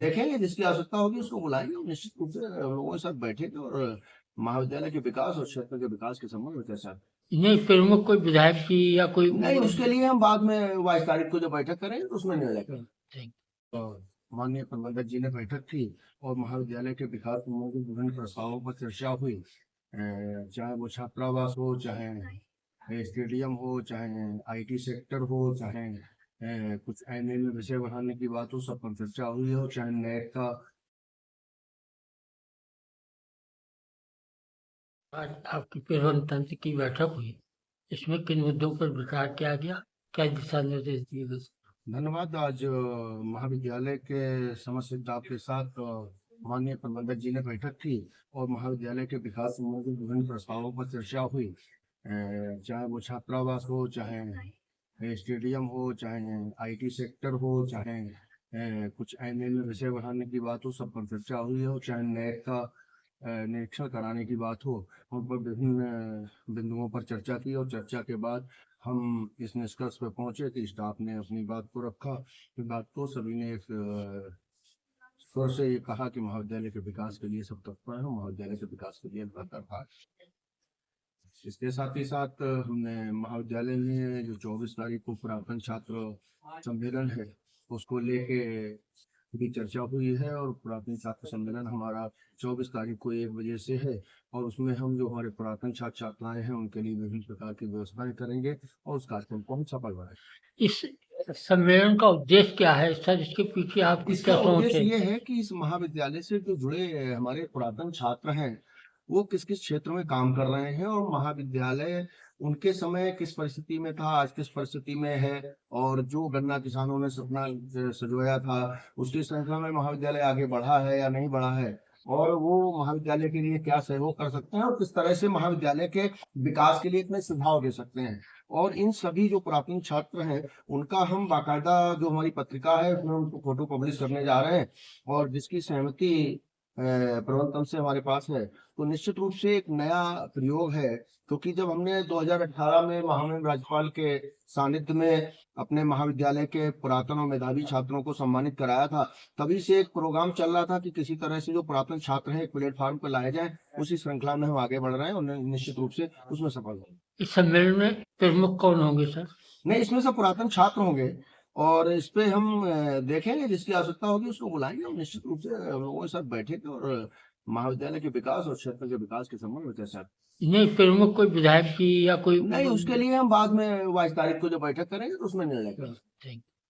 देखेंगे, जिसकी आवश्यकता होगी उसको बुलाएंगे और निश्चित रूप से हम लोगों के साथ बैठेंगे और महाविद्यालय के विकास और क्षेत्र के विकास के संबंध में चर्चा। नहीं, प्रमुख कोई विधायक की या कोई नहीं, उसके लिए हम बाद में 22 तारीख को जब बैठक करेंगे तो उसमें निर्णय करेंगे। ठीक। और माननीय प्रबंधक जी ने बैठक की और महाविद्यालय के विकास संबंधी विभिन्न प्रस्तावों पर चर्चा हुई, चाहे वो छात्रावास हो, चाहे स्टेडियम हो, चाहे आईटी सेक्टर हो, चाहे कुछ एमए में विषय बढ़ाने की बात हो, सब पर चर्चा हुई हो, चाहे नेट का। आज आपकी प्रबंध तंत्र की बैठक हुई, इसमें किन मुद्दों पर विचार किया गया, क्या दिशा निर्देश दिए गए? धन्यवाद। आज महाविद्यालय के समस्त स्टाफ के साथ माननीय प्रबंधक जी ने बैठक की और महाविद्यालय के विकास संबंधी विभिन्न प्रस्तावों पर चर्चा हुई, चाहे वो छात्रावास हो, चाहे स्टेडियम हो, चाहे आईटी सेक्टर हो, चाहे कुछ एमए में विषय बढ़ाने की बात हो, सब पर चर्चा हुई हो, चाहे नेट का निरीक्षण कराने की बात हो, उन पर विभिन्न बिंदुओं पर चर्चा की और चर्चा के बाद हम इस निष्कर्ष पर पहुंचे कि स्टाफ ने अपनी बात को रखा। इस बात को सभी ने एक स्वर से ये कहा कि महाविद्यालय के विकास के लिए सब तत्पर है, महाविद्यालय के विकास के लिए लगातार भाग। इसके साथ ही साथ हमने महाविद्यालय में जो 24 तारीख को पुरातन छात्र सम्मेलन है उसको लेके भी चर्चा हुई है और पुरातन छात्र सम्मेलन हमारा 24 तारीख को 1 बजे से है और उसमें हम जो हमारे पुरातन छात्र छात्राएं हैं उनके लिए विभिन्न प्रकार की व्यवस्थाएं करेंगे और उस कार्यक्रम को हम सफल बनाएंगे। इस सम्मेलन का उद्देश्य क्या है सर? इसके पीछे आपकी इसका क्या सोच उद्देश्य है? ये है कि इस महाविद्यालय से जो जुड़े हमारे पुरातन छात्र हैं वो किस किस क्षेत्र में काम कर रहे हैं और महाविद्यालय उनके समय किस परिस्थिति में था, आज किस परिस्थिति में है, और जो गन्ना किसानों ने सपना सजोया था उसकी श्रृंखला में महाविद्यालय आगे बढ़ा है या नहीं बढ़ा है, और वो महाविद्यालय के लिए क्या सहयोग कर सकते हैं और किस तरह से महाविद्यालय के विकास के लिए इतने सुझाव दे सकते हैं। और इन सभी जो पुरातन छात्र हैं उनका हम बाकायदा जो हमारी पत्रिका है उसमें उनको फोटो पब्लिश करने जा रहे हैं और जिसकी सहमति प्रबंधन से हमारे पास है। तो निश्चित रूप से एक नया प्रयोग है, क्योंकि जब हमने 2018 में महामहिम राज्यपाल के सानिध्य में अपने महाविद्यालय के पुरातन और मेधावी छात्रों को सम्मानित कराया था, तभी से एक प्रोग्राम चल रहा था कि किसी तरह से जो पुरातन छात्र हैं एक प्लेटफॉर्म पर लाए जाएं। उसी श्रृंखला में हम आगे बढ़ रहे हैं और निश्चित रूप से उसमें सफल होंगे। इस सम्मेलन में प्रमुख कौन होंगे सर? नहीं, इसमें सब पुरातन छात्र होंगे और इस पे हम देखेंगे, जिसकी आवश्यकता होगी उसको बुलाएंगे और निश्चित रूप से हम लोगों के साथ बैठेंगे और महाविद्यालय के विकास और क्षेत्र के विकास के संबंध में चर्चा। नहीं, प्रमुख कोई विधायक की या कोई नहीं, उसके लिए हम बाद में 22 तारीख को जब बैठक करेंगे तो उसमें निर्णय करेंगे। ठीक।